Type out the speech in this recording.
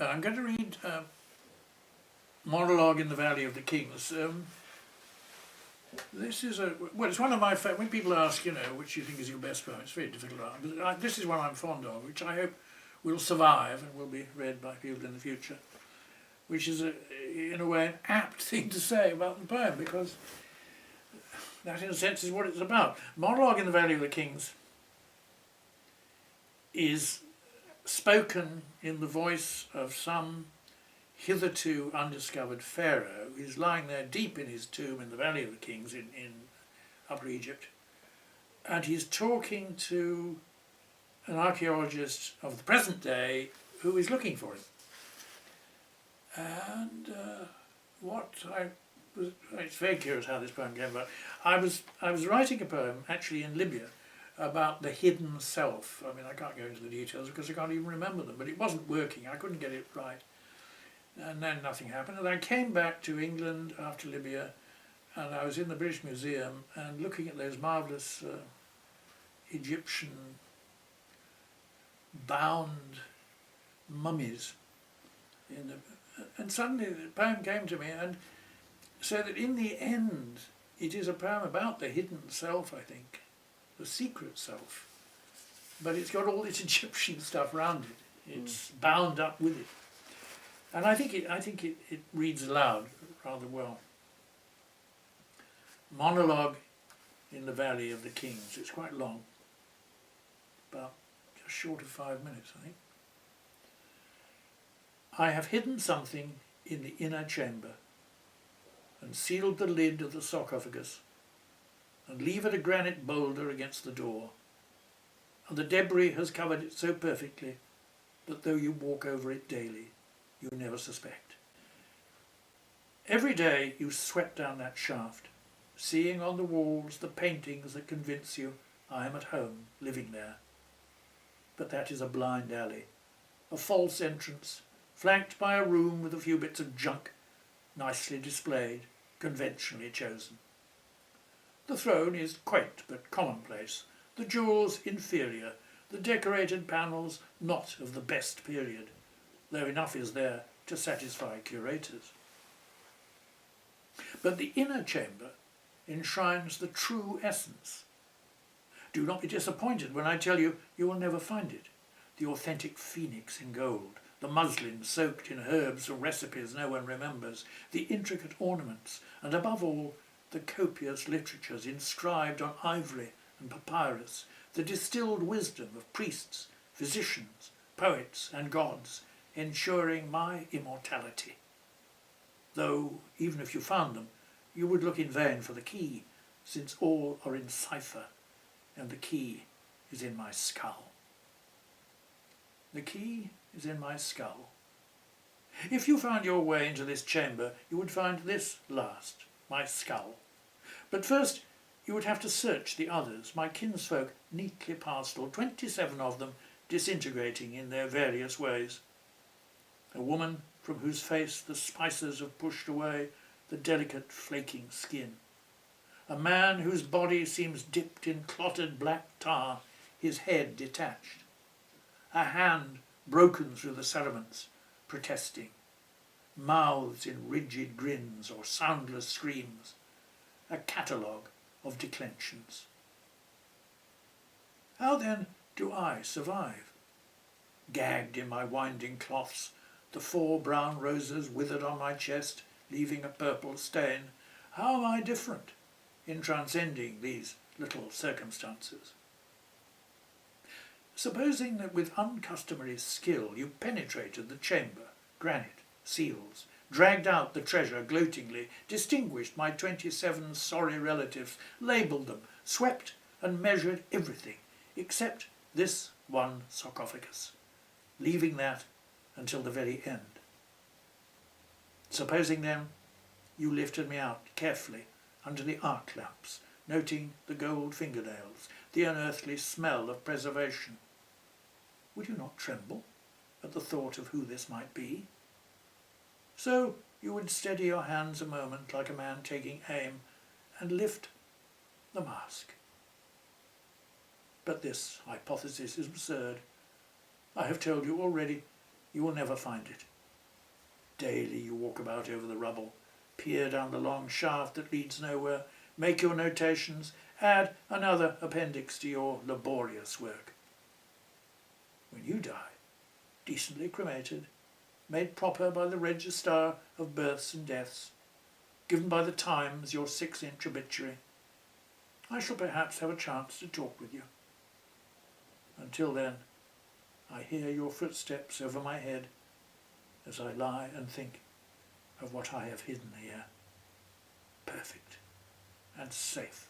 I'm going to read Monologue in the Valley of the Kings. This is it's one of my when people ask, which you think is your best poem, it's very difficult to answer. But this is one I'm fond of, which I hope will survive and will be read by people in the future, which is, in a way, an apt thing to say about the poem, because that, in a sense, is what it's about. Monologue in the Valley of the Kings is spoken in the voice of some hitherto undiscovered pharaoh who's lying there deep in his tomb in the Valley of the Kings in Upper Egypt, and he's talking to an archaeologist of the present day who is looking for him. And it's very curious how this poem came about. I was writing a poem actually in Libya about the hidden self. I mean, I can't go into the details because I can't even remember them, but it wasn't working. I couldn't get it right. And then nothing happened. And I came back to England after Libya, and I was in the British Museum and looking at those marvellous Egyptian bound mummies. And suddenly the poem came to me, and so that in the end it is a poem about the hidden self, I think, the secret self. But it's got all this Egyptian stuff around it. It's bound up with it. And I think it reads aloud rather well. Monologue in the Valley of the Kings. It's quite long, about just short of 5 minutes, I think. I have hidden something in the inner chamber, and sealed the lid of the sarcophagus, and levered a granite boulder against the door, and the debris has covered it so perfectly that though you walk over it daily, you never suspect. Every day you sweat down that shaft, seeing on the walls the paintings that convince you I am at home, living there. But that is a blind alley, a false entrance, flanked by a room with a few bits of junk, nicely displayed, conventionally chosen. The throne is quaint but commonplace, the jewels inferior, the decorated panels not of the best period, though enough is there to satisfy curators. But the inner chamber enshrines the true essence. Do not be disappointed when I tell you you will never find it. The authentic phoenix in gold, the muslin soaked in herbs or recipes no one remembers, the intricate ornaments, and above all, the copious literatures inscribed on ivory and papyrus, the distilled wisdom of priests, physicians, poets and gods, ensuring my immortality. Though, even if you found them, you would look in vain for the key, since all are in cipher, and the key is in my skull. The key is in my skull. If you found your way into this chamber, you would find this last, my skull. But first, you would have to search the others, my kinsfolk neatly parcelled, 27 of them disintegrating in their various ways. A woman from whose face the spices have pushed away the delicate flaking skin. A man whose body seems dipped in clotted black tar, his head detached. A hand broken through the cerements, protesting. Mouths in rigid grins or soundless screams. A catalogue of declensions. How then do I survive? Gagged in my winding cloths, the 4 brown roses withered on my chest, leaving a purple stain. How am I different in transcending these little circumstances? Supposing that with uncustomary skill you penetrated the chamber, granite, seals, dragged out the treasure gloatingly, distinguished my 27 sorry relatives, labelled them, swept and measured everything, except this one sarcophagus, leaving that until the very end. Supposing then you lifted me out carefully under the arc lamps, noting the gold fingernails, the unearthly smell of preservation. Would you not tremble at the thought of who this might be? So you would steady your hands a moment like a man taking aim and lift the mask. But this hypothesis is absurd. I have told you already, you will never find it. Daily you walk about over the rubble, peer down the long shaft that leads nowhere, make your notations, add another appendix to your laborious work. When you die, decently cremated, made proper by the register of births and deaths, given by the Times your 6-inch obituary, I shall perhaps have a chance to talk with you. Until then, I hear your footsteps over my head as I lie and think of what I have hidden here, perfect and safe.